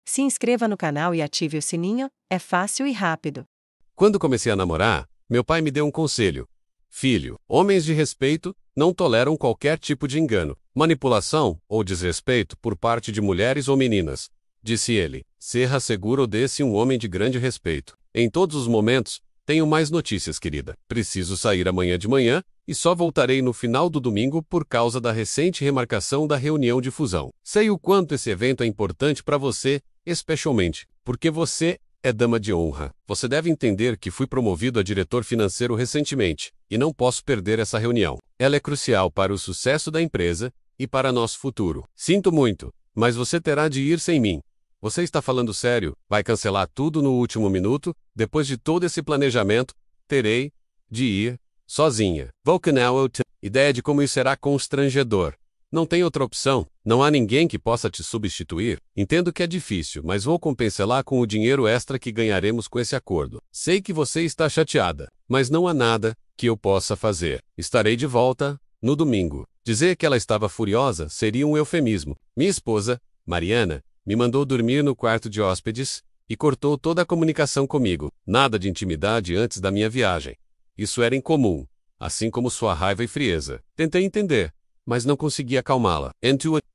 Se inscreva no canal e ative o sininho, é fácil e rápido. Quando comecei a namorar, meu pai me deu um conselho. Filho, homens de respeito não toleram qualquer tipo de engano, manipulação ou desrespeito por parte de mulheres ou meninas. Disse ele, serra seguro desse um homem de grande respeito. Em todos os momentos, tenho mais notícias, querida. Preciso sair amanhã de manhã e só voltarei no final do domingo por causa da recente remarcação da reunião de fusão. Sei o quanto esse evento é importante para você, especialmente porque você é dama de honra. Você deve entender que fui promovido a diretor financeiro recentemente e não posso perder essa reunião. Ela é crucial para o sucesso da empresa e para nosso futuro. Sinto muito, mas você terá de ir sem mim. Você está falando sério? Vai cancelar tudo no último minuto? Depois de todo esse planejamento, terei de ir sozinha. Ideia de como isso será constrangedor. Não tem outra opção. Não há ninguém que possa te substituir. Entendo que é difícil, mas vou compensá-la com o dinheiro extra que ganharemos com esse acordo. Sei que você está chateada, mas não há nada que eu possa fazer. Estarei de volta no domingo. Dizer que ela estava furiosa seria um eufemismo. Minha esposa, Mariana, me mandou dormir no quarto de hóspedes e cortou toda a comunicação comigo. Nada de intimidade antes da minha viagem. Isso era incomum, assim como sua raiva e frieza. Tentei entender, mas não consegui acalmá-la.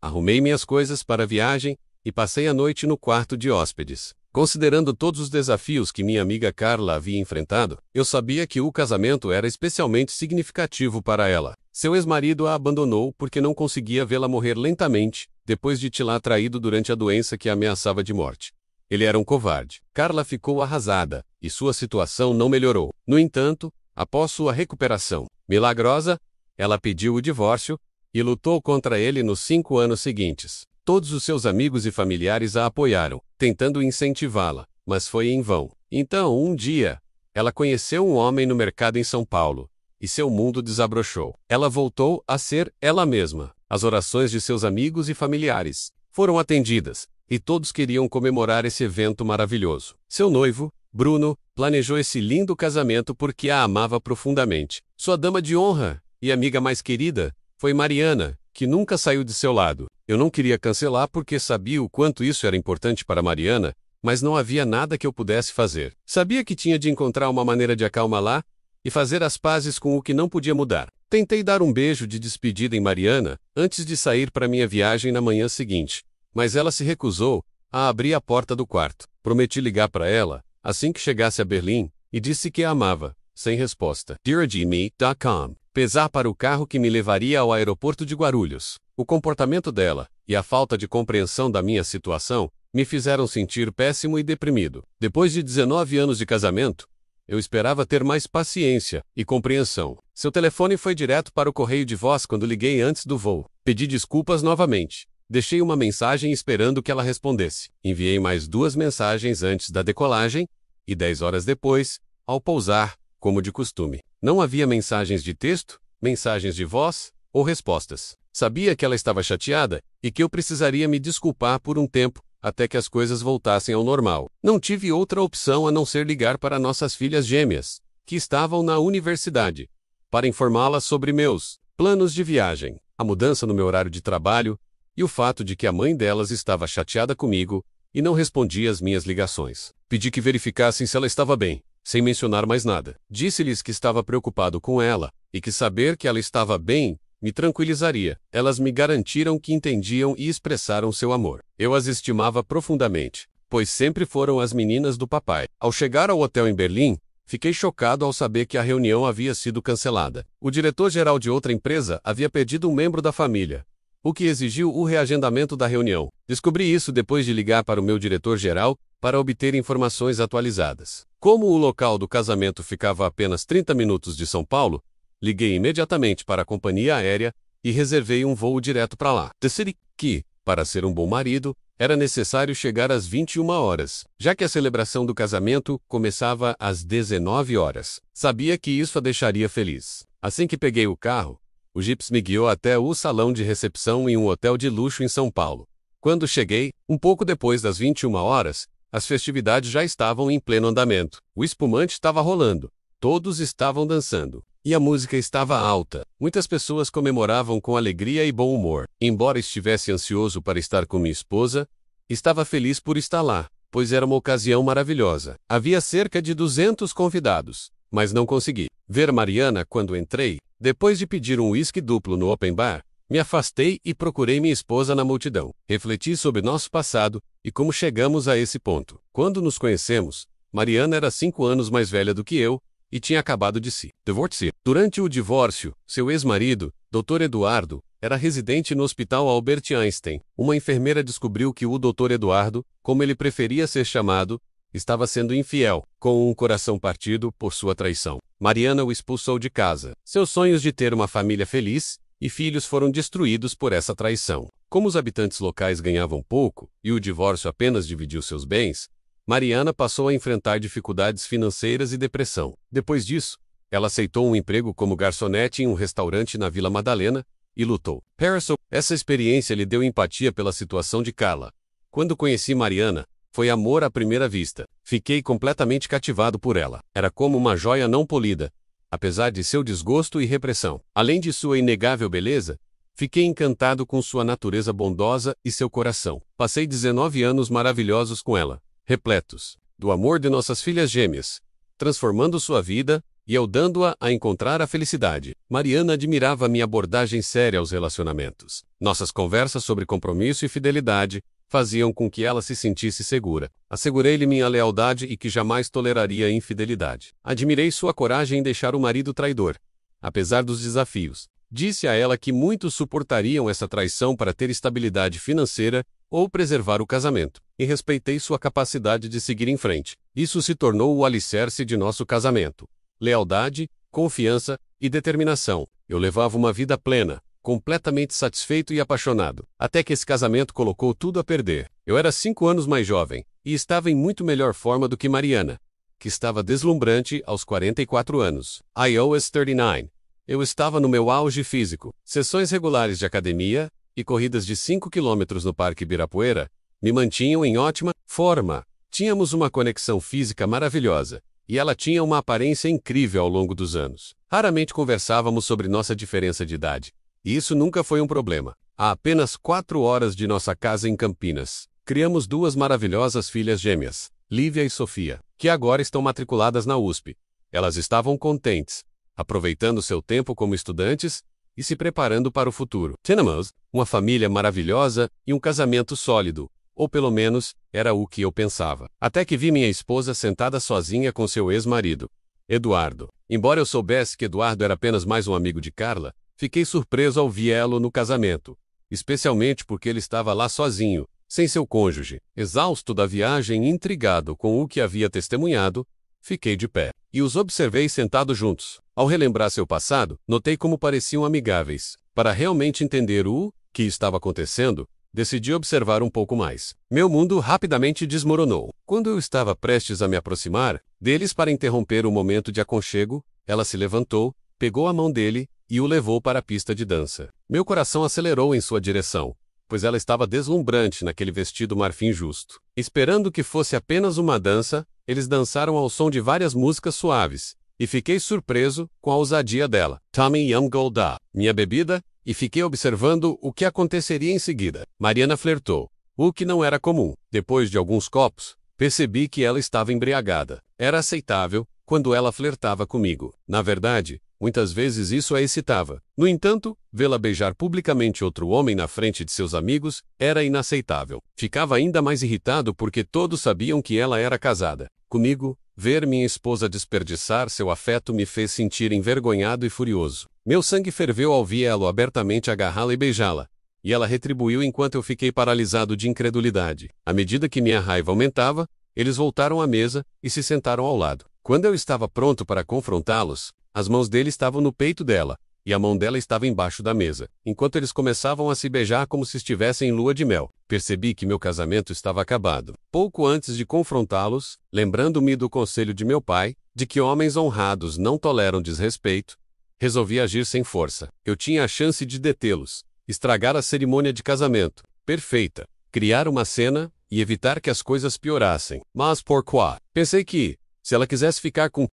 Arrumei minhas coisas para a viagem e passei a noite no quarto de hóspedes. Considerando todos os desafios que minha amiga Carla havia enfrentado, eu sabia que o casamento era especialmente significativo para ela. Seu ex-marido a abandonou porque não conseguia vê-la morrer lentamente, depois de tê-la traído durante a doença que a ameaçava de morte. Ele era um covarde. Carla ficou arrasada, e sua situação não melhorou. No entanto, após sua recuperação milagrosa, ela pediu o divórcio e lutou contra ele nos 5 anos seguintes. Todos os seus amigos e familiares a apoiaram, tentando incentivá-la, mas foi em vão. Então, um dia, ela conheceu um homem no mercado em São Paulo, e seu mundo desabrochou. Ela voltou a ser ela mesma. As orações de seus amigos e familiares foram atendidas, e todos queriam comemorar esse evento maravilhoso. Seu noivo, Bruno, planejou esse lindo casamento porque a amava profundamente. Sua dama de honra e amiga mais querida foi Mariana, que nunca saiu de seu lado. Eu não queria cancelar porque sabia o quanto isso era importante para Mariana, mas não havia nada que eu pudesse fazer. Sabia que tinha de encontrar uma maneira de acalmá-la e fazer as pazes com o que não podia mudar. Tentei dar um beijo de despedida em Mariana antes de sair para minha viagem na manhã seguinte, mas ela se recusou a abrir a porta do quarto. Prometi ligar para ela assim que chegasse a Berlim e disse que a amava, sem resposta. DearJimmy.com. Pesar para o carro que me levaria ao aeroporto de Guarulhos. O comportamento dela e a falta de compreensão da minha situação me fizeram sentir péssimo e deprimido. Depois de 19 anos de casamento, eu esperava ter mais paciência e compreensão. Seu telefone foi direto para o correio de voz quando liguei antes do voo. Pedi desculpas novamente. Deixei uma mensagem esperando que ela respondesse. Enviei mais 2 mensagens antes da decolagem e 10 horas depois, ao pousar, como de costume. Não havia mensagens de texto, mensagens de voz ou respostas. Sabia que ela estava chateada e que eu precisaria me desculpar por um tempo, até que as coisas voltassem ao normal. Não tive outra opção a não ser ligar para nossas filhas gêmeas, que estavam na universidade, para informá-las sobre meus planos de viagem, a mudança no meu horário de trabalho e o fato de que a mãe delas estava chateada comigo e não respondia às minhas ligações. Pedi que verificassem se ela estava bem, sem mencionar mais nada. Disse-lhes que estava preocupado com ela e que saber que ela estava bem me tranquilizaria. Elas me garantiram que entendiam e expressaram seu amor. Eu as estimava profundamente, pois sempre foram as meninas do papai. Ao chegar ao hotel em Berlim, fiquei chocado ao saber que a reunião havia sido cancelada. O diretor-geral de outra empresa havia perdido um membro da família, o que exigiu o reagendamento da reunião. Descobri isso depois de ligar para o meu diretor-geral para obter informações atualizadas. Como o local do casamento ficava a apenas 30 minutos de São Paulo, liguei imediatamente para a companhia aérea e reservei um voo direto para lá. Decidi que, para ser um bom marido, era necessário chegar às 21 horas, já que a celebração do casamento começava às 19 horas. Sabia que isso a deixaria feliz. Assim que peguei o carro, o Gips me guiou até o salão de recepção em um hotel de luxo em São Paulo. Quando cheguei, um pouco depois das 21 horas, as festividades já estavam em pleno andamento. O espumante estava rolando, todos estavam dançando, e a música estava alta. Muitas pessoas comemoravam com alegria e bom humor. Embora estivesse ansioso para estar com minha esposa, Estava feliz por estar lá, pois era uma ocasião maravilhosa. Havia cerca de 200 convidados, mas não consegui ver Mariana quando entrei. Depois de pedir um uísque duplo no open bar, me afastei e procurei minha esposa na multidão. Refleti sobre nosso passado e como chegamos a esse ponto. Quando nos conhecemos, Mariana era 5 anos mais velha do que eu e tinha acabado de se divorciar. Durante o divórcio, seu ex-marido, Dr. Eduardo, era residente no Hospital Albert Einstein. Uma enfermeira descobriu que o Dr. Eduardo, como ele preferia ser chamado, estava sendo infiel, com um coração partido por sua traição. Mariana o expulsou de casa. Seus sonhos de ter uma família feliz e filhos foram destruídos por essa traição. Como os habitantes locais ganhavam pouco e o divórcio apenas dividiu seus bens, Mariana passou a enfrentar dificuldades financeiras e depressão. Depois disso, ela aceitou um emprego como garçonete em um restaurante na Vila Madalena e lutou. Harrison, essa experiência lhe deu empatia pela situação de Carla. Quando conheci Mariana, foi amor à primeira vista. Fiquei completamente cativado por ela. Era como uma joia não polida, apesar de seu desgosto e repressão. Além de sua inegável beleza, fiquei encantado com sua natureza bondosa e seu coração. Passei 19 anos maravilhosos com ela, repletos do amor de nossas filhas gêmeas, transformando sua vida e ajudando-a a encontrar a felicidade. Mariana admirava minha abordagem séria aos relacionamentos. Nossas conversas sobre compromisso e fidelidade faziam com que ela se sentisse segura. Assegurei-lhe minha lealdade e que jamais toleraria infidelidade. Admirei sua coragem em deixar o marido traidor, apesar dos desafios. Disse a ela que muitos suportariam essa traição para ter estabilidade financeira ou preservar o casamento, e respeitei sua capacidade de seguir em frente. Isso se tornou o alicerce de nosso casamento. Lealdade, confiança e determinação. Eu levava uma vida plena, completamente satisfeito e apaixonado, até que esse casamento colocou tudo a perder. Eu era 5 anos mais jovem, e estava em muito melhor forma do que Mariana, que estava deslumbrante aos 44 anos. I was 39. Eu estava no meu auge físico. Sessões regulares de academia e corridas de 5 quilômetros no Parque Ibirapuera me mantinham em ótima forma. Tínhamos uma conexão física maravilhosa, e ela tinha uma aparência incrível ao longo dos anos. Raramente conversávamos sobre nossa diferença de idade, e isso nunca foi um problema. A apenas 4 horas de nossa casa em Campinas, criamos 2 maravilhosas filhas gêmeas, Lívia e Sofia, que agora estão matriculadas na USP. Elas estavam contentes, aproveitando seu tempo como estudantes e se preparando para o futuro. Tínhamos uma família maravilhosa e um casamento sólido, ou pelo menos, era o que eu pensava. Até que vi minha esposa sentada sozinha com seu ex-marido, Eduardo. Embora eu soubesse que Eduardo era apenas mais um amigo de Carla, fiquei surpreso ao vê-lo no casamento, especialmente porque ele estava lá sozinho, sem seu cônjuge. Exausto da viagem e intrigado com o que havia testemunhado, fiquei de pé e os observei sentados juntos. Ao relembrar seu passado, notei como pareciam amigáveis. Para realmente entender o que estava acontecendo, decidi observar um pouco mais. Meu mundo rapidamente desmoronou. Quando eu estava prestes a me aproximar deles para interromper o momento de aconchego, ela se levantou, pegou a mão dele e o levou para a pista de dança. Meu coração acelerou em sua direção, pois ela estava deslumbrante naquele vestido marfim justo. Esperando que fosse apenas uma dança, eles dançaram ao som de várias músicas suaves, e fiquei surpreso com a ousadia dela. Tommy Young Golda, minha bebida, e fiquei observando o que aconteceria em seguida. Mariana flertou, o que não era comum. Depois de alguns copos, percebi que ela estava embriagada. Era aceitável quando ela flertava comigo. Na verdade, muitas vezes isso a excitava. No entanto, vê-la beijar publicamente outro homem na frente de seus amigos era inaceitável. Ficava ainda mais irritado porque todos sabiam que ela era casada. Comigo, ver minha esposa desperdiçar seu afeto me fez sentir envergonhado e furioso. Meu sangue ferveu ao vê-lo abertamente agarrá-la e beijá-la, e ela retribuiu enquanto eu fiquei paralisado de incredulidade. À medida que minha raiva aumentava, eles voltaram à mesa e se sentaram ao lado. Quando eu estava pronto para confrontá-los, as mãos dele estavam no peito dela, e a mão dela estava embaixo da mesa, enquanto eles começavam a se beijar como se estivessem em lua de mel. Percebi que meu casamento estava acabado. Pouco antes de confrontá-los, lembrando-me do conselho de meu pai, de que homens honrados não toleram desrespeito, resolvi agir sem força. Eu tinha a chance de detê-los, estragar a cerimônia de casamento, perfeita, criar uma cena e evitar que as coisas piorassem. Mas pourquoi? Pensei que, se ela quisesse ficar com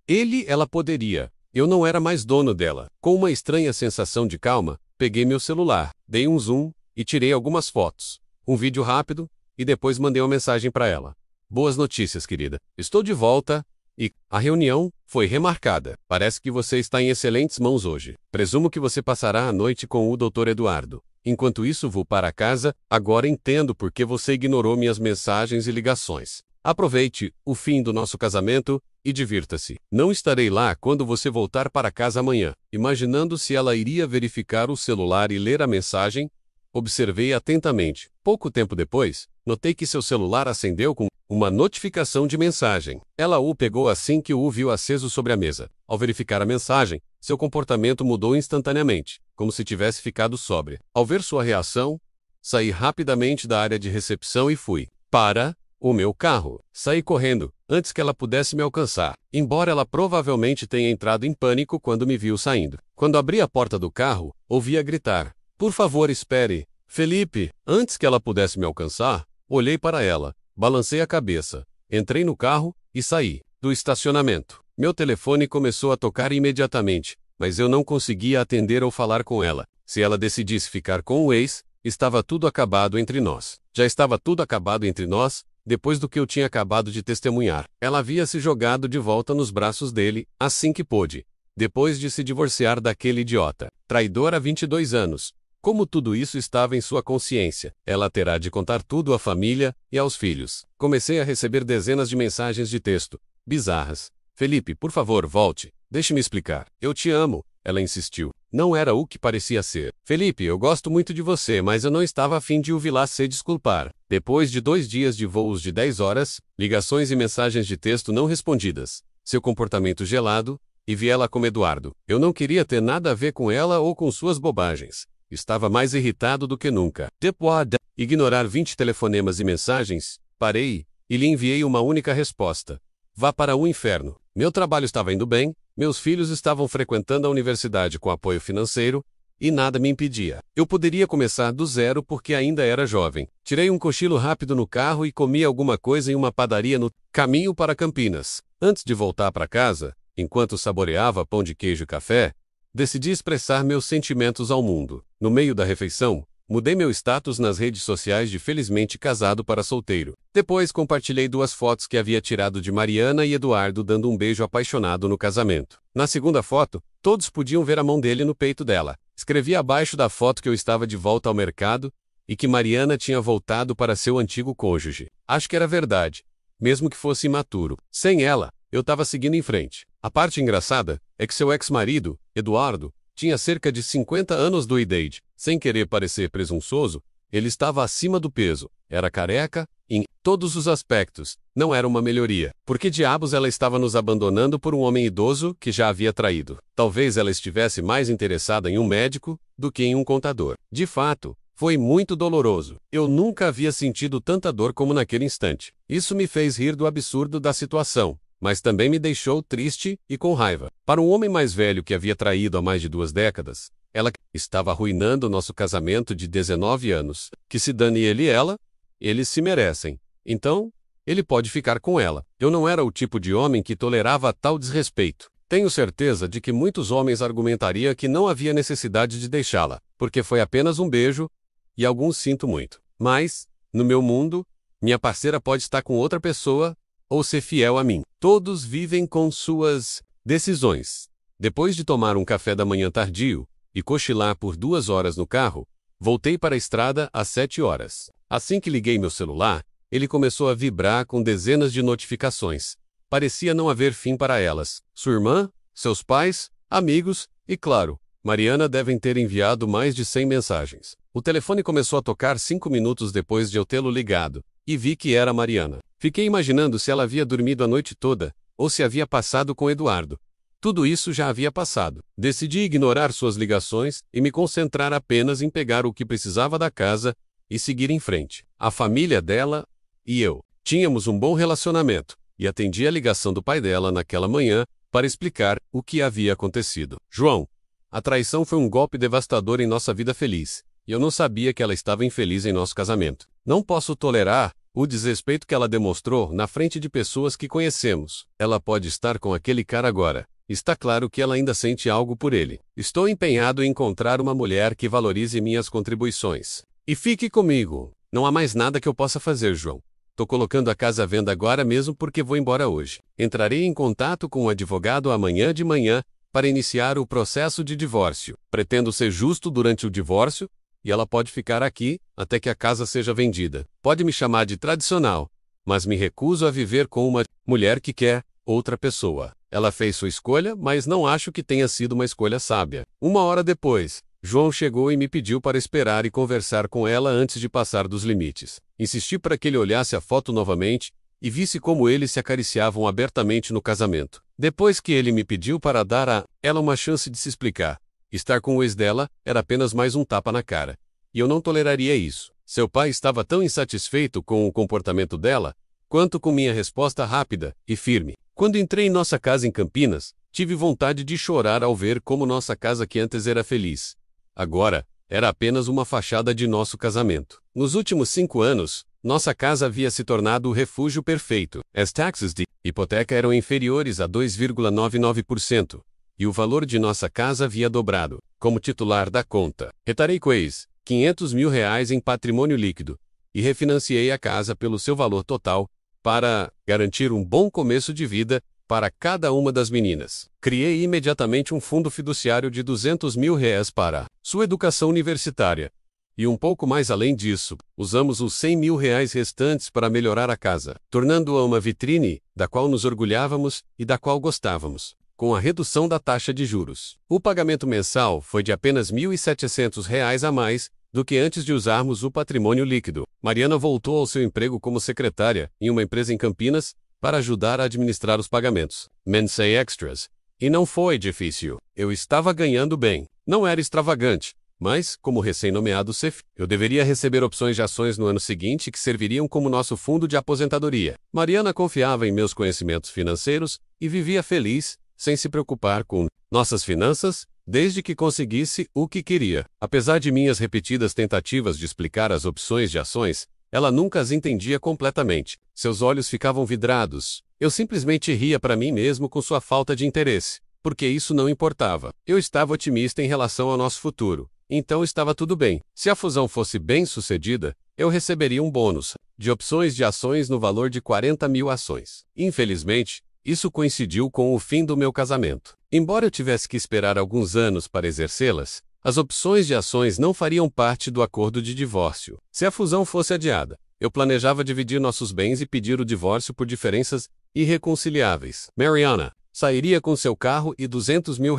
ele, ela poderia. Eu não era mais dono dela. Com uma estranha sensação de calma, peguei meu celular, dei um zoom e tirei algumas fotos. um vídeo rápido, e depois mandei uma mensagem para ela. Boas notícias, querida. Estou de volta e a reunião foi remarcada. Parece que você está em excelentes mãos hoje. Presumo que você passará a noite com o Dr. Eduardo. Enquanto isso, vou para casa. Agora entendo por que você ignorou minhas mensagens e ligações. Aproveite o fim do nosso casamento e divirta-se. Não estarei lá quando você voltar para casa amanhã. Imaginando se ela iria verificar o celular e ler a mensagem, observei atentamente. Pouco tempo depois, notei que seu celular acendeu com uma notificação de mensagem. Ela o pegou assim que o viu aceso sobre a mesa. Ao verificar a mensagem, seu comportamento mudou instantaneamente, como se tivesse ficado sóbria. Ao ver sua reação, saí rapidamente da área de recepção e fui para o meu carro. Saí correndo, antes que ela pudesse me alcançar, embora ela provavelmente tenha entrado em pânico quando me viu saindo. Quando abri a porta do carro, ouvi-a gritar: "Por favor, espere, Felipe!" Antes que ela pudesse me alcançar, olhei para ela, balancei a cabeça, entrei no carro e saí do estacionamento. Meu telefone começou a tocar imediatamente, mas eu não conseguia atender ou falar com ela. Se ela decidisse ficar com o ex, estava tudo acabado entre nós. Já estava tudo acabado entre nós, depois do que eu tinha acabado de testemunhar. Ela havia se jogado de volta nos braços dele, assim que pôde, depois de se divorciar daquele idiota. Traidor há 22 anos. Como tudo isso estava em sua consciência, ela terá de contar tudo à família e aos filhos. Comecei a receber dezenas de mensagens de texto, bizarras. "Felipe, por favor, volte. Deixe-me explicar. Eu te amo." Ela insistiu. Não era o que parecia ser. "Felipe, eu gosto muito de você, mas eu não estava a fim de ouvi-la se desculpar." Depois de 2 dias de voos de 10 horas, ligações e mensagens de texto não respondidas, seu comportamento gelado, e vi ela como Eduardo. Eu não queria ter nada a ver com ela ou com suas bobagens. Estava mais irritado do que nunca. Depois de ignorar 20 telefonemas e mensagens, parei e lhe enviei uma única resposta: "Vá para o inferno." Meu trabalho estava indo bem, meus filhos estavam frequentando a universidade com apoio financeiro, e nada me impedia. Eu poderia começar do zero porque ainda era jovem. Tirei um cochilo rápido no carro e comi alguma coisa em uma padaria no caminho para Campinas. Antes de voltar para casa, enquanto saboreava pão de queijo e café, decidi expressar meus sentimentos ao mundo. No meio da refeição, mudei meu status nas redes sociais de felizmente casado para solteiro. Depois compartilhei 2 fotos que havia tirado de Mariana e Eduardo dando um beijo apaixonado no casamento. Na segunda foto, todos podiam ver a mão dele no peito dela. Escrevi abaixo da foto que eu estava de volta ao mercado e que Mariana tinha voltado para seu antigo cônjuge. Acho que era verdade, mesmo que fosse imaturo. Sem ela, eu estava seguindo em frente. A parte engraçada é que seu ex-marido, Eduardo, tinha cerca de 50 anos de idade. Sem querer parecer presunçoso, ele estava acima do peso, era careca, em todos os aspectos. Não era uma melhoria. Por que diabos ela estava nos abandonando por um homem idoso que já havia traído? Talvez ela estivesse mais interessada em um médico do que em um contador. De fato, foi muito doloroso. Eu nunca havia sentido tanta dor como naquele instante. Isso me fez rir do absurdo da situação, mas também me deixou triste e com raiva. Para um homem mais velho que havia traído há mais de 2 décadas, ela estava arruinando nosso casamento de 19 anos. Que se dane ele e ela, eles se merecem. Então, ele pode ficar com ela. Eu não era o tipo de homem que tolerava tal desrespeito. Tenho certeza de que muitos homens argumentariam que não havia necessidade de deixá-la, porque foi apenas um beijo, e alguns sinto muito. Mas, no meu mundo, minha parceira pode estar com outra pessoa ou ser fiel a mim. Todos vivem com suas decisões. Depois de tomar um café da manhã tardio e cochilar por 2 horas no carro, voltei para a estrada às 7 horas. Assim que liguei meu celular, ele começou a vibrar com dezenas de notificações. Parecia não haver fim para elas. Sua irmã, seus pais, amigos e, claro, Mariana devem ter enviado mais de 100 mensagens. O telefone começou a tocar 5 minutos depois de eu tê-lo ligado, e vi que era Mariana. Fiquei imaginando se ela havia dormido a noite toda, ou se havia passado com Eduardo. Tudo isso já havia passado. Decidi ignorar suas ligações e me concentrar apenas em pegar o que precisava da casa e seguir em frente. A família dela e eu tínhamos um bom relacionamento, e atendi a ligação do pai dela naquela manhã para explicar o que havia acontecido. "João, a traição foi um golpe devastador em nossa vida feliz, e eu não sabia que ela estava infeliz em nosso casamento. Não posso tolerar o desrespeito que ela demonstrou na frente de pessoas que conhecemos. Ela pode estar com aquele cara agora. Está claro que ela ainda sente algo por ele. Estou empenhado em encontrar uma mulher que valorize minhas contribuições. E fique comigo. Não há mais nada que eu possa fazer, João. Tô colocando a casa à venda agora mesmo porque vou embora hoje. Entrarei em contato com o advogado amanhã de manhã para iniciar o processo de divórcio. Pretendo ser justo durante o divórcio e ela pode ficar aqui até que a casa seja vendida. Pode me chamar de tradicional, mas me recuso a viver com uma mulher que quer outra pessoa. Ela fez sua escolha, mas não acho que tenha sido uma escolha sábia. 1 hora depois, João chegou e me pediu para esperar e conversar com ela antes de passar dos limites. Insisti para que ele olhasse a foto novamente e visse como eles se acariciavam abertamente no casamento. Depois que ele me pediu para dar a ela uma chance de se explicar, estar com o ex dela era apenas mais um tapa na cara. E eu não toleraria isso. Seu pai estava tão insatisfeito com o comportamento dela, quanto com minha resposta rápida e firme. Quando entrei em nossa casa em Campinas, tive vontade de chorar ao ver como nossa casa que antes era feliz, agora era apenas uma fachada de nosso casamento. Nos últimos 5 anos, nossa casa havia se tornado o refúgio perfeito. As taxas de hipoteca eram inferiores a 2,99%, e o valor de nossa casa havia dobrado. Como titular da conta, retarei quase R$500 mil em patrimônio líquido, e refinanciei a casa pelo seu valor total, para garantir um bom começo de vida para cada uma das meninas. Criei imediatamente um fundo fiduciário de R$200 mil para sua educação universitária. E um pouco mais além disso, usamos os R$100 mil restantes para melhorar a casa, tornando-a uma vitrine, da qual nos orgulhávamos e da qual gostávamos, com a redução da taxa de juros. O pagamento mensal foi de apenas R$1.700 a mais do que antes de usarmos o patrimônio líquido. Mariana voltou ao seu emprego como secretária em uma empresa em Campinas para ajudar a administrar os pagamentos. Mensei extras. E não foi difícil. Eu estava ganhando bem. Não era extravagante, mas, como recém-nomeado CFO, eu deveria receber opções de ações no ano seguinte que serviriam como nosso fundo de aposentadoria. Mariana confiava em meus conhecimentos financeiros e vivia feliz, sem se preocupar com nossas finanças, desde que conseguisse o que queria. Apesar de minhas repetidas tentativas de explicar as opções de ações, ela nunca as entendia completamente. Seus olhos ficavam vidrados. Eu simplesmente ria para mim mesmo com sua falta de interesse, porque isso não importava. Eu estava otimista em relação ao nosso futuro, então estava tudo bem. Se a fusão fosse bem-sucedida, eu receberia um bônus de opções de ações no valor de 40 mil ações. Infelizmente, isso coincidiu com o fim do meu casamento. Embora eu tivesse que esperar alguns anos para exercê-las, as opções de ações não fariam parte do acordo de divórcio. Se a fusão fosse adiada, eu planejava dividir nossos bens e pedir o divórcio por diferenças irreconciliáveis. Mariana sairia com seu carro e R$200 mil.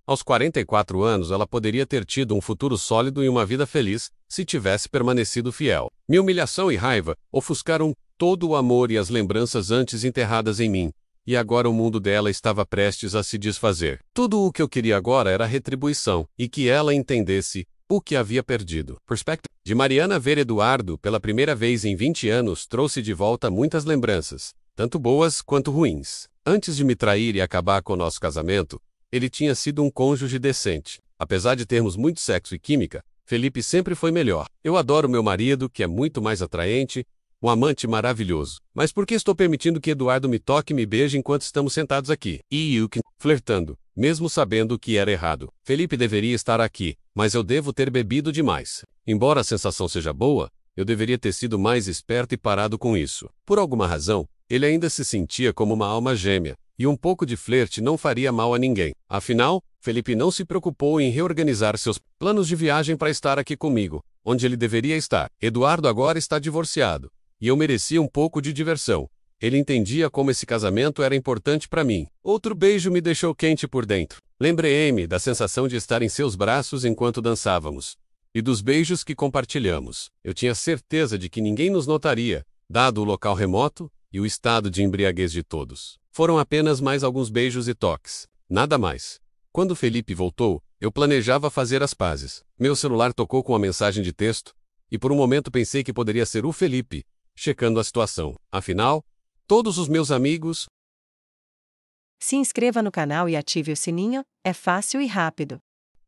Aos 44 anos, ela poderia ter tido um futuro sólido e uma vida feliz se tivesse permanecido fiel. Minha humilhação e raiva ofuscaram todo o amor e as lembranças antes enterradas em mim. E agora o mundo dela estava prestes a se desfazer. Tudo o que eu queria agora era retribuição, e que ela entendesse o que havia perdido. Perspective de Mariana ver Eduardo pela primeira vez em 20 anos trouxe de volta muitas lembranças, tanto boas quanto ruins. Antes de me trair e acabar com o nosso casamento, ele tinha sido um cônjuge decente. Apesar de termos muito sexo e química, Felipe sempre foi melhor. Eu adoro meu marido, que é muito mais atraente, um amante maravilhoso. Mas por que estou permitindo que Eduardo me toque e me beije enquanto estamos sentados aqui? E Yuki, flertando, mesmo sabendo que era errado. Felipe deveria estar aqui, mas eu devo ter bebido demais. Embora a sensação seja boa, eu deveria ter sido mais esperto e parado com isso. Por alguma razão, ele ainda se sentia como uma alma gêmea, e um pouco de flerte não faria mal a ninguém. Afinal, Felipe não se preocupou em reorganizar seus planos de viagem para estar aqui comigo, onde ele deveria estar. Eduardo agora está divorciado. E eu merecia um pouco de diversão. Ele entendia como esse casamento era importante para mim. Outro beijo me deixou quente por dentro. Lembrei-me da sensação de estar em seus braços enquanto dançávamos. E dos beijos que compartilhamos. Eu tinha certeza de que ninguém nos notaria, dado o local remoto e o estado de embriaguez de todos. Foram apenas mais alguns beijos e toques. Nada mais. Quando Felipe voltou, eu planejava fazer as pazes. Meu celular tocou com uma mensagem de texto, e por um momento pensei que poderia ser o Felipe, checando a situação. Afinal, todos os meus amigos... Se inscreva no canal e ative o sininho, é fácil e rápido.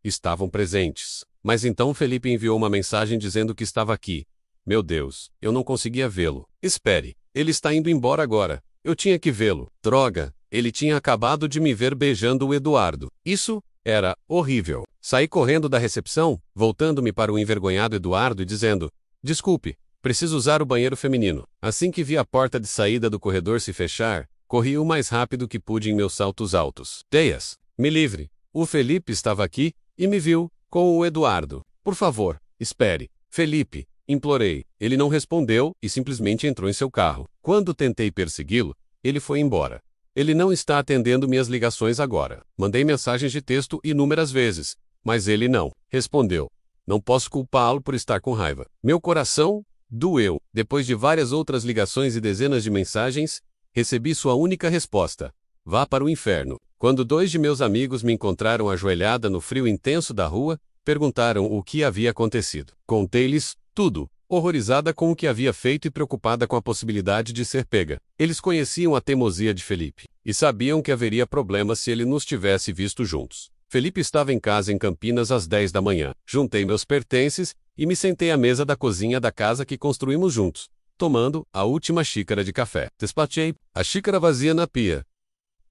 Estavam presentes. Mas então Felipe enviou uma mensagem dizendo que estava aqui. Meu Deus, eu não conseguia vê-lo. Espere, ele está indo embora agora. Eu tinha que vê-lo. Droga, ele tinha acabado de me ver beijando o Eduardo. Isso era horrível. Saí correndo da recepção, voltando-me para o envergonhado Eduardo e dizendo: desculpe, Preciso usar o banheiro feminino. Assim que vi a porta de saída do corredor se fechar, corri o mais rápido que pude em meus saltos altos. Teias, me livre. O Felipe estava aqui e me viu, com o Eduardo. Por favor, espere. Felipe, implorei. Ele não respondeu e simplesmente entrou em seu carro. Quando tentei persegui-lo, ele foi embora. Ele não está atendendo minhas ligações agora. Mandei mensagens de texto inúmeras vezes, mas ele não respondeu. Não posso culpá-lo por estar com raiva. Meu coração doeu. Depois de várias outras ligações e dezenas de mensagens, recebi sua única resposta: vá para o inferno. Quando 2 de meus amigos me encontraram ajoelhada no frio intenso da rua, perguntaram o que havia acontecido. Contei-lhes tudo, horrorizada com o que havia feito e preocupada com a possibilidade de ser pega. Eles conheciam a teimosia de Felipe e sabiam que haveria problemas se ele nos tivesse visto juntos. Felipe estava em casa em Campinas às 10 da manhã. Juntei meus pertences e me sentei à mesa da cozinha da casa que construímos juntos, tomando a última xícara de café. Despachei a xícara vazia na pia.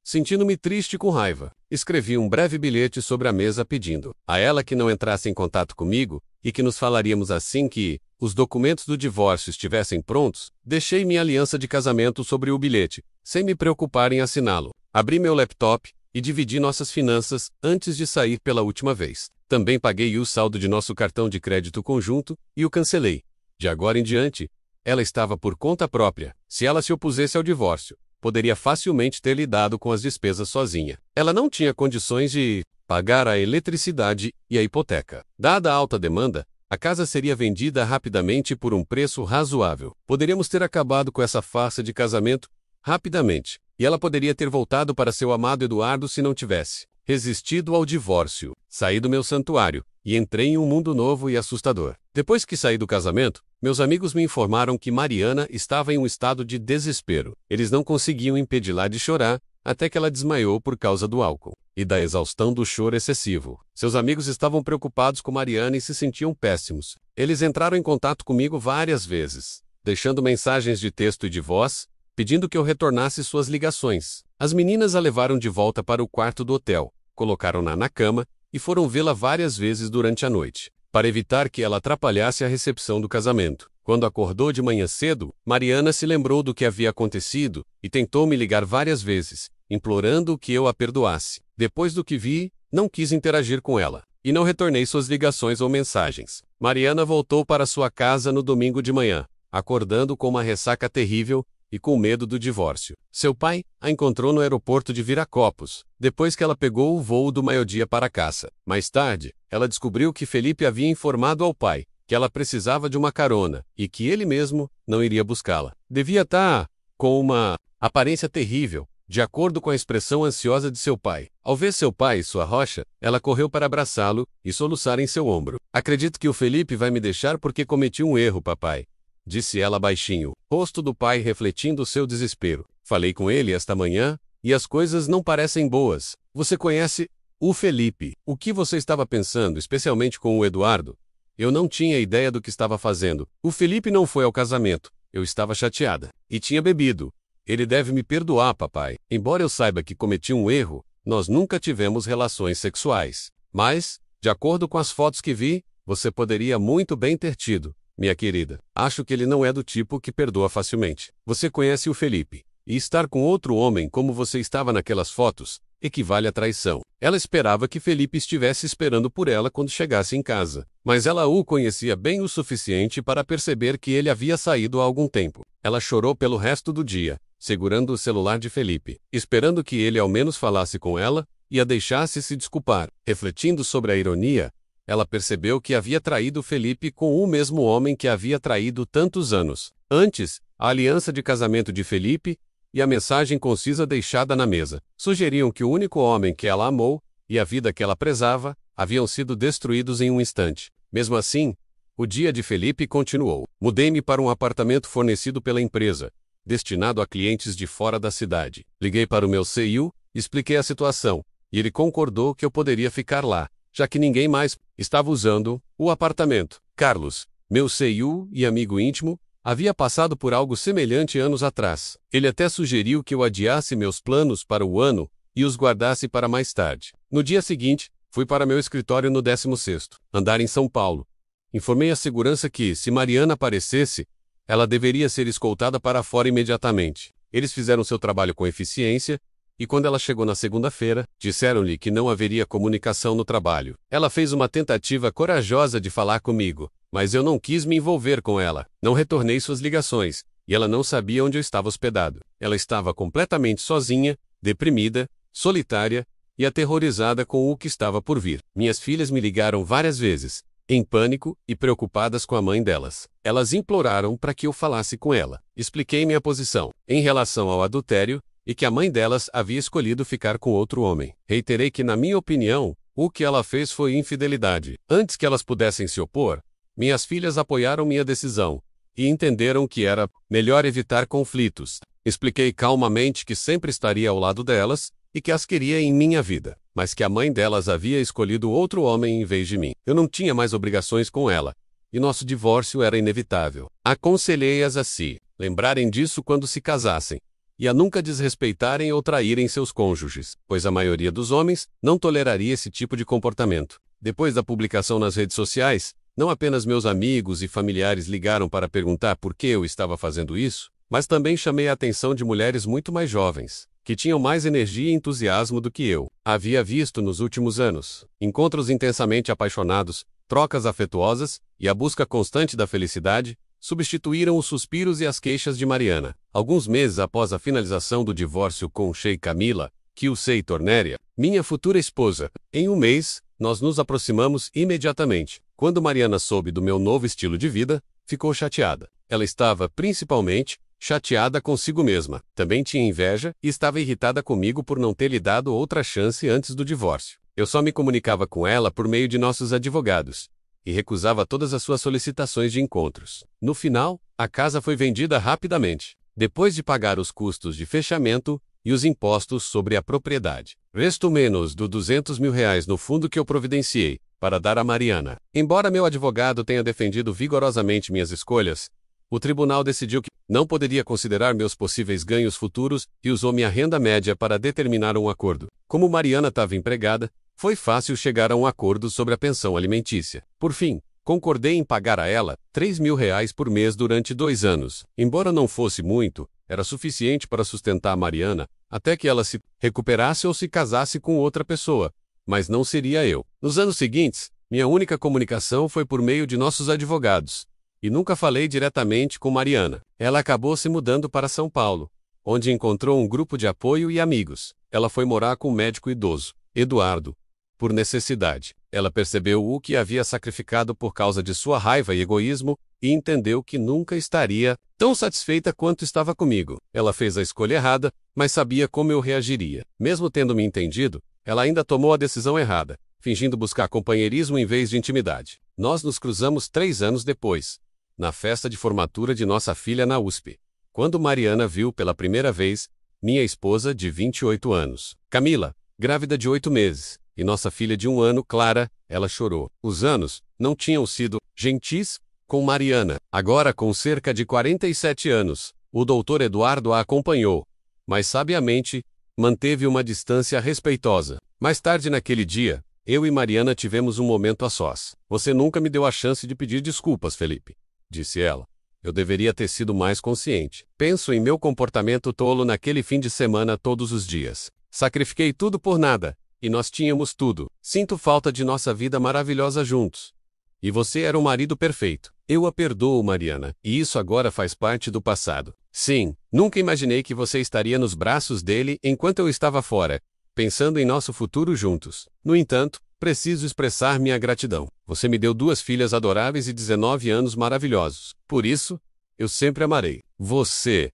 Sentindo-me triste e com raiva, escrevi um breve bilhete sobre a mesa pedindo a ela que não entrasse em contato comigo e que nos falaríamos assim que os documentos do divórcio estivessem prontos. Deixei minha aliança de casamento sobre o bilhete, sem me preocupar em assiná-lo. Abri meu laptop e dividi nossas finanças antes de sair pela última vez. Também paguei o saldo de nosso cartão de crédito conjunto e o cancelei. De agora em diante, ela estava por conta própria. Se ela se opusesse ao divórcio, poderia facilmente ter lidado com as despesas sozinha. Ela não tinha condições de pagar a eletricidade e a hipoteca. Dada a alta demanda, a casa seria vendida rapidamente por um preço razoável. Poderíamos ter acabado com essa farsa de casamento rapidamente, e ela poderia ter voltado para seu amado Eduardo se não tivesse resistido ao divórcio. Saí do meu santuário e entrei em um mundo novo e assustador. Depois que saí do casamento, meus amigos me informaram que Mariana estava em um estado de desespero. Eles não conseguiam impedi-la de chorar, até que ela desmaiou por causa do álcool e da exaustão do choro excessivo. Seus amigos estavam preocupados com Mariana e se sentiam péssimos. Eles entraram em contato comigo várias vezes, deixando mensagens de texto e de voz, pedindo que eu retornasse suas ligações. As meninas a levaram de volta para o quarto do hotel, colocaram-na na cama e foram vê-la várias vezes durante a noite, para evitar que ela atrapalhasse a recepção do casamento. Quando acordou de manhã cedo, Mariana se lembrou do que havia acontecido e tentou me ligar várias vezes, implorando que eu a perdoasse. Depois do que vi, não quis interagir com ela, e não retornei suas ligações ou mensagens. Mariana voltou para sua casa no domingo de manhã, acordando com uma ressaca terrível e com medo do divórcio. Seu pai a encontrou no aeroporto de Viracopos, depois que ela pegou o voo do meio-dia para a caça. Mais tarde, ela descobriu que Felipe havia informado ao pai que ela precisava de uma carona e que ele mesmo não iria buscá-la. Devia estar com uma aparência terrível, de acordo com a expressão ansiosa de seu pai. Ao ver seu pai e sua rocha, ela correu para abraçá-lo e soluçar em seu ombro. Acredito que o Felipe vai me deixar porque cometi um erro, papai, disse ela baixinho, rosto do pai refletindo seu desespero. Falei com ele esta manhã, e as coisas não parecem boas. Você conhece o Felipe. O que você estava pensando, especialmente com o Eduardo? Eu não tinha ideia do que estava fazendo. O Felipe não foi ao casamento. Eu estava chateada. E tinha bebido. Ele deve me perdoar, papai. Embora eu saiba que cometi um erro, nós nunca tivemos relações sexuais. Mas, de acordo com as fotos que vi, você poderia muito bem ter tido. Minha querida, acho que ele não é do tipo que perdoa facilmente. Você conhece o Felipe, e estar com outro homem como você estava naquelas fotos, equivale à traição. Ela esperava que Felipe estivesse esperando por ela quando chegasse em casa, mas ela o conhecia bem o suficiente para perceber que ele havia saído há algum tempo. Ela chorou pelo resto do dia, segurando o celular de Felipe, esperando que ele ao menos falasse com ela e a deixasse se desculpar. Refletindo sobre a ironia, ela percebeu que havia traído Felipe com o mesmo homem que havia traído tantos anos antes. A aliança de casamento de Felipe e a mensagem concisa deixada na mesa sugeriam que o único homem que ela amou e a vida que ela prezava haviam sido destruídos em um instante. Mesmo assim, o dia de Felipe continuou. Mudei-me para um apartamento fornecido pela empresa, destinado a clientes de fora da cidade. Liguei para o meu CEO, expliquei a situação, e ele concordou que eu poderia ficar lá, já que ninguém mais estava usando o apartamento. Carlos, meu CEO e amigo íntimo, havia passado por algo semelhante anos atrás. Ele até sugeriu que eu adiasse meus planos para o ano e os guardasse para mais tarde. No dia seguinte, fui para meu escritório no 16º andar em São Paulo. Informei a segurança que, se Mariana aparecesse, Ela deveria ser escoltada para fora imediatamente. Eles fizeram seu trabalho com eficiência, e quando ela chegou na segunda-feira, disseram-lhe que não haveria comunicação no trabalho. Ela fez uma tentativa corajosa de falar comigo, mas eu não quis me envolver com ela. Não retornei suas ligações, e ela não sabia onde eu estava hospedado. Ela estava completamente sozinha, deprimida, solitária e aterrorizada com o que estava por vir. Minhas filhas me ligaram várias vezes, em pânico e preocupadas com a mãe delas. Elas imploraram para que eu falasse com ela. Expliquei minha posição em relação ao adultério e que a mãe delas havia escolhido ficar com outro homem. Reiterei que, na minha opinião, o que ela fez foi infidelidade. Antes que elas pudessem se opor, minhas filhas apoiaram minha decisão e entenderam que era melhor evitar conflitos. Expliquei calmamente que sempre estaria ao lado delas e que as queria em minha vida, mas que a mãe delas havia escolhido outro homem em vez de mim. Eu não tinha mais obrigações com ela, e nosso divórcio era inevitável. Aconselhei-as a se lembrarem disso quando se casassem, e a nunca desrespeitarem ou traírem seus cônjuges, pois a maioria dos homens não toleraria esse tipo de comportamento. Depois da publicação nas redes sociais, não apenas meus amigos e familiares ligaram para perguntar por que eu estava fazendo isso, mas também chamei a atenção de mulheres muito mais jovens, que tinham mais energia e entusiasmo do que eu havia visto nos últimos anos. Encontros intensamente apaixonados, trocas afetuosas e a busca constante da felicidade substituíram os suspiros e as queixas de Mariana. Alguns meses após a finalização do divórcio com Sheikh Camila, Kilsey Tornéria, minha futura esposa, em um mês, nós nos aproximamos imediatamente. Quando Mariana soube do meu novo estilo de vida, ficou chateada. Ela estava, principalmente, chateada consigo mesma. Também tinha inveja e estava irritada comigo por não ter lhe dado outra chance antes do divórcio. Eu só me comunicava com ela por meio de nossos advogados e recusava todas as suas solicitações de encontros. No final, a casa foi vendida rapidamente, depois de pagar os custos de fechamento e os impostos sobre a propriedade. Restou menos de R$200 mil no fundo que eu providenciei para dar a Mariana. Embora meu advogado tenha defendido vigorosamente minhas escolhas, o tribunal decidiu que não poderia considerar meus possíveis ganhos futuros e usou minha renda média para determinar um acordo. Como Mariana estava empregada, foi fácil chegar a um acordo sobre a pensão alimentícia. Por fim, concordei em pagar a ela R$3 mil por mês durante 2 anos. Embora não fosse muito, era suficiente para sustentar a Mariana até que ela se recuperasse ou se casasse com outra pessoa, mas não seria eu. Nos anos seguintes, minha única comunicação foi por meio de nossos advogados, e nunca falei diretamente com Mariana. Ela acabou se mudando para São Paulo, onde encontrou um grupo de apoio e amigos. Ela foi morar com um médico idoso, Eduardo, por necessidade. Ela percebeu o que havia sacrificado por causa de sua raiva e egoísmo e entendeu que nunca estaria tão satisfeita quanto estava comigo. Ela fez a escolha errada, mas sabia como eu reagiria. Mesmo tendo me entendido, ela ainda tomou a decisão errada, fingindo buscar companheirismo em vez de intimidade. Nós nos cruzamos 3 anos depois, na festa de formatura de nossa filha na USP, quando Mariana viu pela primeira vez minha esposa de 28 anos, Camila, grávida de 8 meses, e nossa filha de 1 ano, Clara. Ela chorou. Os anos não tinham sido gentis com Mariana. Agora, com cerca de 47 anos, o Dr. Eduardo a acompanhou, mas sabiamente manteve uma distância respeitosa. Mais tarde naquele dia, eu e Mariana tivemos um momento a sós. Você nunca me deu a chance de pedir desculpas, Felipe, disse ela. Eu deveria ter sido mais consciente. Penso em meu comportamento tolo naquele fim de semana todos os dias. Sacrifiquei tudo por nada, e nós tínhamos tudo. Sinto falta de nossa vida maravilhosa juntos. E você era o marido perfeito. Eu a perdoo, Mariana, e isso agora faz parte do passado. Sim, nunca imaginei que você estaria nos braços dele enquanto eu estava fora, pensando em nosso futuro juntos. No entanto, preciso expressar minha gratidão. Você me deu 2 filhas adoráveis e 19 anos maravilhosos. Por isso, eu sempre amarei você,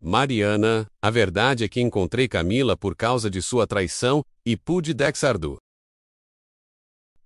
Mariana. A verdade é que encontrei Camila por causa de sua traição e pude Dexardo.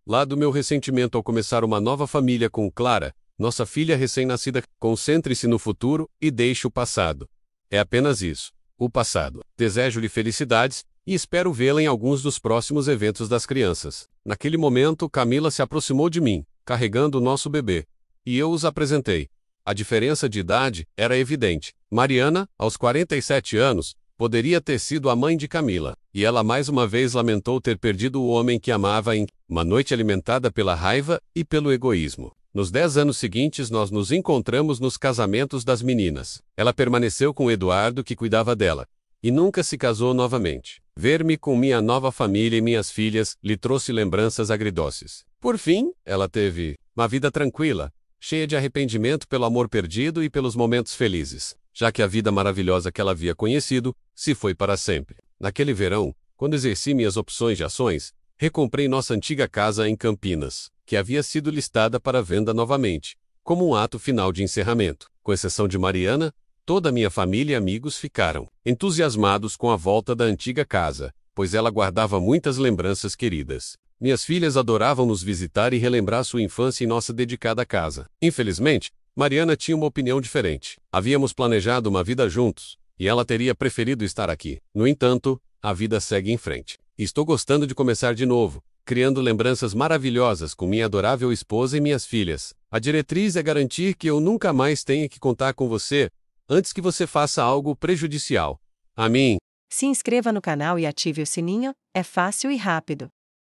Lá do meu ressentimento ao começar uma nova família com Clara, nossa filha recém-nascida. Concentre-se no futuro e deixe o passado. É apenas isso, o passado. Desejo-lhe felicidades e espero vê-la em alguns dos próximos eventos das crianças. Naquele momento, Camila se aproximou de mim, carregando o nosso bebê, e eu os apresentei. A diferença de idade era evidente. Mariana, aos 47 anos, poderia ter sido a mãe de Camila, e ela mais uma vez lamentou ter perdido o homem que amava em uma noite alimentada pela raiva e pelo egoísmo. Nos 10 anos seguintes, nós nos encontramos nos casamentos das meninas. Ela permaneceu com Eduardo, que cuidava dela, e nunca se casou novamente. Ver-me com minha nova família e minhas filhas lhe trouxe lembranças agridoces. Por fim, ela teve uma vida tranquila, cheia de arrependimento pelo amor perdido e pelos momentos felizes, já que a vida maravilhosa que ela havia conhecido se foi para sempre. Naquele verão, quando exerci minhas opções de ações, recomprei nossa antiga casa em Campinas, que havia sido listada para venda novamente, como um ato final de encerramento. Com exceção de Mariana, toda a minha família e amigos ficaram entusiasmados com a volta da antiga casa, pois ela guardava muitas lembranças queridas. Minhas filhas adoravam nos visitar e relembrar sua infância em nossa dedicada casa. Infelizmente, Mariana tinha uma opinião diferente. Havíamos planejado uma vida juntos, e ela teria preferido estar aqui. No entanto, a vida segue em frente. Estou gostando de começar de novo, criando lembranças maravilhosas com minha adorável esposa e minhas filhas. A diretriz é garantir que eu nunca mais tenha que contar com você, antes que você faça algo prejudicial a mim. Se inscreva no canal e ative o sininho, é fácil e rápido.